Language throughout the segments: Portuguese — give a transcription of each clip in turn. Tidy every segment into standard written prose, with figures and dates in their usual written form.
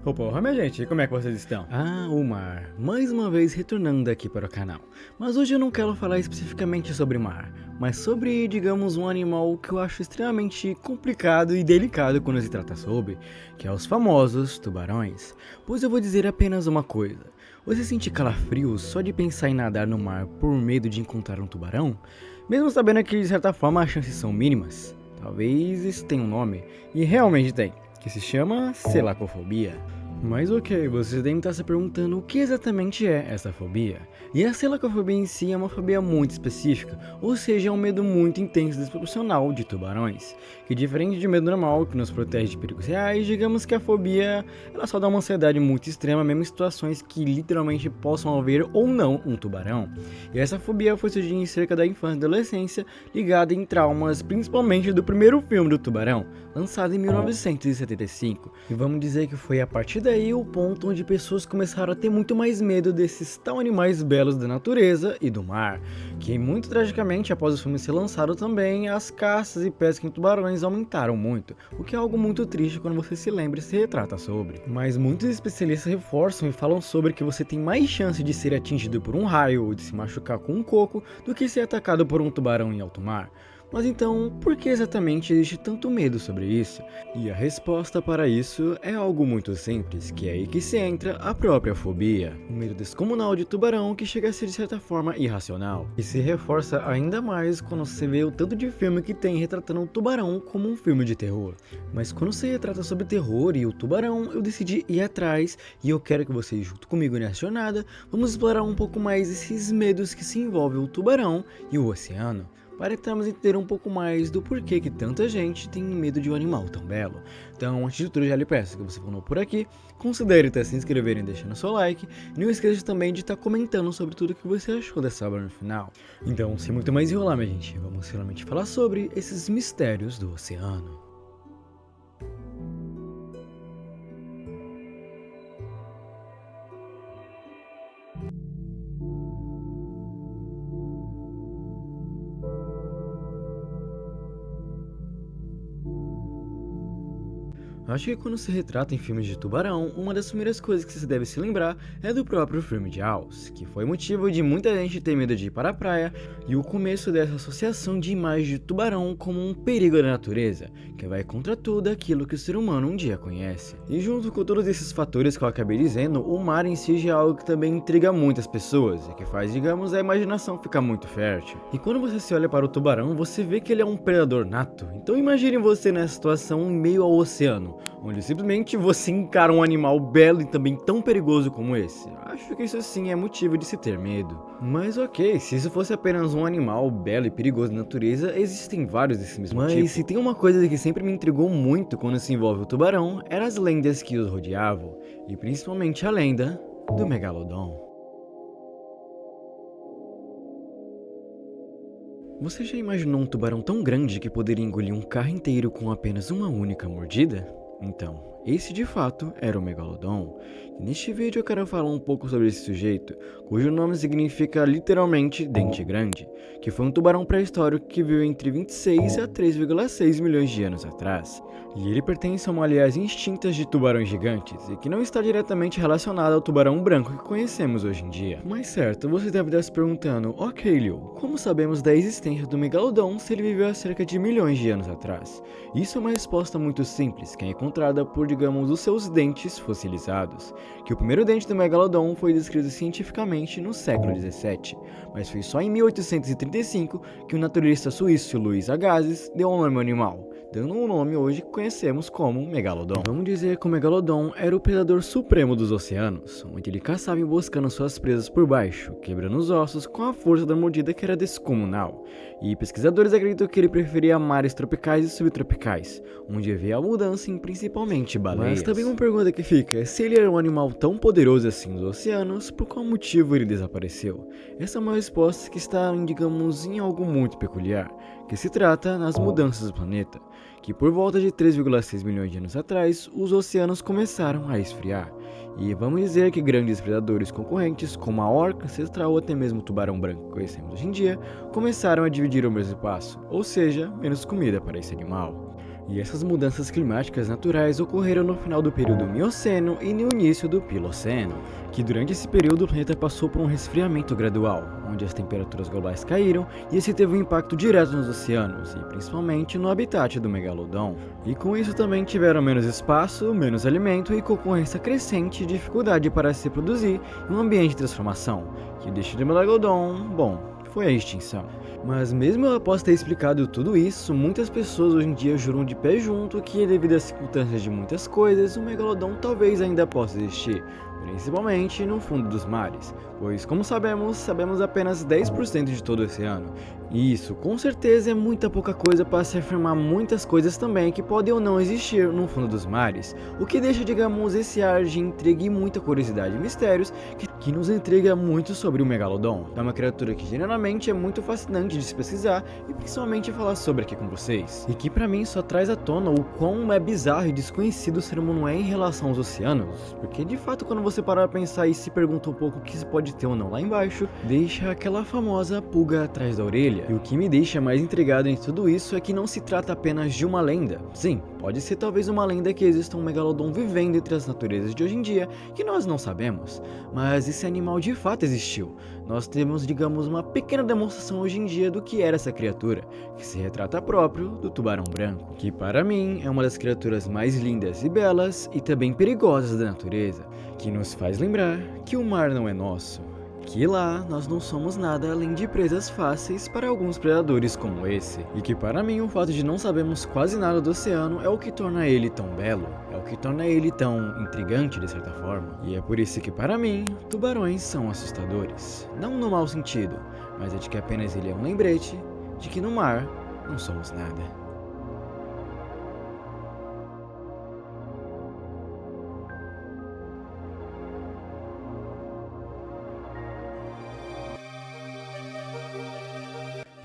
Opa, minha gente, como é que vocês estão? O mar, mais uma vez retornando aqui para o canal. Mas hoje eu não quero falar especificamente sobre mar, mas sobre, digamos, um animal que eu acho extremamente complicado e delicado quando se trata sobre, que é os famosos tubarões. Pois eu vou dizer apenas uma coisa: você sente calafrios só de pensar em nadar no mar por medo de encontrar um tubarão? Mesmo sabendo que de certa forma as chances são mínimas? Talvez isso tenha um nome, e realmente tem, que se chama selacofobia. Mas ok, vocês devem estar se perguntando o que exatamente é essa fobia. E a selacofobia em si é uma fobia muito específica, ou seja, é um medo muito intenso e desproporcional de tubarões. Que diferente de medo normal, que nos protege de perigos reais, digamos que a fobia ela só dá uma ansiedade muito extrema, mesmo em situações que literalmente possam haver ou não um tubarão. E essa fobia foi surgindo em cerca da infância e adolescência, ligada em traumas principalmente do primeiro filme do Tubarão, lançado em 1975. E vamos dizer que foi a partir daí o ponto onde pessoas começaram a ter muito mais medo desses tão animais belos da natureza e do mar, que muito tragicamente após o filme ser lançado também, as caças e pesca em tubarões aumentaram muito, o que é algo muito triste quando você se lembra e se retrata sobre. Mas muitos especialistas reforçam e falam sobre que você tem mais chance de ser atingido por um raio ou de se machucar com um coco do que ser atacado por um tubarão em alto mar. Mas então, por que exatamente existe tanto medo sobre isso? E a resposta para isso é algo muito simples, que é aí que se entra a própria fobia. O medo descomunal de tubarão que chega a ser de certa forma irracional. E se reforça ainda mais quando você vê o tanto de filme que tem retratando o tubarão como um filme de terror. Mas quando se retrata sobre terror e o tubarão, eu decidi ir atrás e eu quero que vocês, junto comigo nessa jornada, vamos explorar um pouco mais esses medos que se envolvem o tubarão e o oceano, para tentarmos entender um pouco mais do porquê que tanta gente tem medo de um animal tão belo. Então, antes de tudo, já lhe peço que você for novo por aqui, considere se inscrever e deixando seu like, e não esqueça também de estar comentando sobre tudo que você achou dessa obra no final. Então, sem muito mais enrolar, minha gente, vamos finalmente falar sobre esses mistérios do oceano. Acho que quando se retrata em filmes de tubarão, uma das primeiras coisas que se deve se lembrar é do próprio filme de Jaws, que foi motivo de muita gente ter medo de ir para a praia, e o começo dessa associação de imagem de tubarão como um perigo da natureza, que vai contra tudo aquilo que o ser humano um dia conhece. E junto com todos esses fatores que eu acabei dizendo, o mar em si já é algo que também intriga muitas pessoas, e que faz, digamos, a imaginação ficar muito fértil. E quando você se olha para o tubarão, você vê que ele é um predador nato. Então imagine você nessa situação em meio ao oceano, onde simplesmente você encara um animal belo e também tão perigoso como esse. Acho que isso sim é motivo de se ter medo. Mas ok, se isso fosse apenas um animal belo e perigoso na natureza, existem vários desses mesmos tipos. Mas se tem uma coisa que sempre me intrigou muito quando se envolve o tubarão, eram as lendas que os rodeavam, e principalmente a lenda do Megalodon. Você já imaginou um tubarão tão grande que poderia engolir um carro inteiro com apenas uma única mordida? Então, esse de fato era o Megalodon. E neste vídeo eu quero falar um pouco sobre esse sujeito, cujo nome significa literalmente dente grande, que foi um tubarão pré-histórico que viveu entre 26 a 3,6 milhões de anos atrás. E ele pertence a uma linhagem extinta de tubarões gigantes, e que não está diretamente relacionada ao tubarão branco que conhecemos hoje em dia. Mas certo, você deve estar se perguntando, ok Liu, como sabemos da existência do Megalodon se ele viveu há cerca de milhões de anos atrás? Isso é uma resposta muito simples, que é encontrada por, digamos, os seus dentes fossilizados, que o primeiro dente do Megalodon foi descrito cientificamente no século 17, mas foi só em 1835 que o naturalista suíço Luiz Agassiz deu um nome ao animal, dando um nome hoje que conhecemos como Megalodon. Vamos dizer que o Megalodon era o predador supremo dos oceanos, onde ele caçava emboscando suas presas por baixo, quebrando os ossos com a força da mordida que era descomunal. E pesquisadores acreditam que ele preferia mares tropicais e subtropicais, onde havia abundância em principalmente baleias. Mas também uma pergunta que fica, se ele era um animal tão poderoso assim nos oceanos, por qual motivo ele desapareceu? Essa é uma resposta que está, digamos, em algo muito peculiar, que se trata nas mudanças do planeta, que por volta de 3,6 milhões de anos atrás, os oceanos começaram a esfriar. E vamos dizer que grandes predadores concorrentes, como a orca ancestral ou até mesmo o tubarão branco que conhecemos hoje em dia, começaram a dividir o mesmo espaço, ou seja, menos comida para esse animal. E essas mudanças climáticas naturais ocorreram no final do período Mioceno e no início do Piloceno, que durante esse período o planeta passou por um resfriamento gradual, onde as temperaturas globais caíram e esse teve um impacto direto nos oceanos e principalmente no habitat do megalodon. E com isso também tiveram menos espaço, menos alimento e concorrência crescente e dificuldade para se reproduzir em um ambiente de transformação, que deixou o megalodon, bom, foi a extinção. Mas mesmo após ter explicado tudo isso, muitas pessoas hoje em dia juram de pé junto que devido às circunstâncias de muitas coisas, o megalodon talvez ainda possa existir, principalmente no fundo dos mares, pois como sabemos apenas 10% de todo o oceano. E isso com certeza é muita pouca coisa para se afirmar muitas coisas também que podem ou não existir no fundo dos mares, o que deixa, digamos, esse ar de intriga e muita curiosidade e mistérios que nos intriga muito sobre o megalodon. É uma criatura que geralmente é muito fascinante de se pesquisar e principalmente falar sobre aqui com vocês, e que pra mim só traz à tona o quão é bizarro e desconhecido o ser humano é em relação aos oceanos, porque de fato quando você parar pra pensar e se pergunta um pouco o que se pode ter ou não lá embaixo, deixa aquela famosa pulga atrás da orelha. E o que me deixa mais intrigado em tudo isso é que não se trata apenas de uma lenda. Sim, pode ser talvez uma lenda que exista um megalodon vivendo entre as naturezas de hoje em dia, que nós não sabemos, mas esse animal de fato existiu. Nós temos, digamos, uma pequena demonstração hoje em dia do que era essa criatura, que se retrata próprio do tubarão branco, que para mim é uma das criaturas mais lindas e belas e também perigosas da natureza, que nos faz lembrar que o mar não é nosso, que lá nós não somos nada além de presas fáceis para alguns predadores como esse, e que para mim o fato de não sabermos quase nada do oceano é o que torna ele tão belo, é o que torna ele tão intrigante de certa forma, e é por isso que para mim, tubarões são assustadores, não no mau sentido, mas é de que apenas ele é um lembrete de que no mar não somos nada.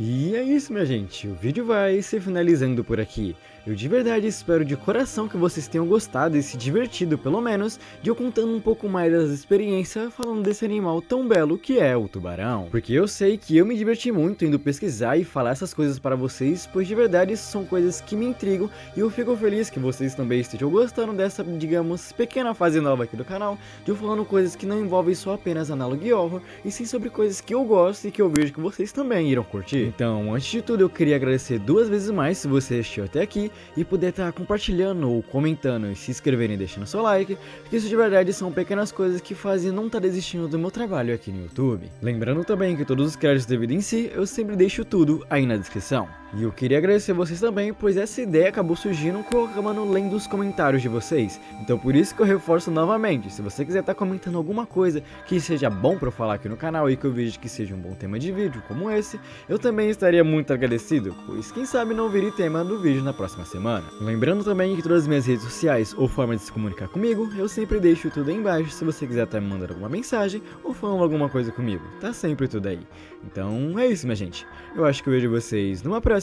E é isso, minha gente, o vídeo vai se finalizando por aqui. Eu de verdade espero de coração que vocês tenham gostado e se divertido, pelo menos, de eu contando um pouco mais das experiências falando desse animal tão belo que é o tubarão. Porque eu sei que eu me diverti muito indo pesquisar e falar essas coisas para vocês, pois de verdade são coisas que me intrigam e eu fico feliz que vocês também estejam gostando dessa, digamos, pequena fase nova aqui do canal, de eu falando coisas que não envolvem só apenas Analogue Horror, e sim sobre coisas que eu gosto e que eu vejo que vocês também irão curtir. Então, antes de tudo, eu queria agradecer 2 vezes mais se você assistiu até aqui e puder estar compartilhando ou comentando e se inscrevendo e deixando seu like, porque isso de verdade são pequenas coisas que fazem não estar desistindo do meu trabalho aqui no YouTube. Lembrando também que todos os créditos do vídeo em si, eu sempre deixo tudo aí na descrição. E eu queria agradecer vocês também, pois essa ideia acabou surgindo com eu acabando lendo os comentários de vocês. Então por isso que eu reforço novamente, se você quiser estar comentando alguma coisa que seja bom para eu falar aqui no canal e que eu veja que seja um bom tema de vídeo como esse, eu também estaria muito agradecido, pois quem sabe não vire tema do vídeo na próxima semana. Lembrando também que todas as minhas redes sociais ou formas de se comunicar comigo, eu sempre deixo tudo aí embaixo se você quiser estar me mandando alguma mensagem ou falando alguma coisa comigo, tá sempre tudo aí. Então é isso, minha gente, eu acho que eu vejo vocês numa próxima.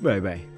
Bye bye.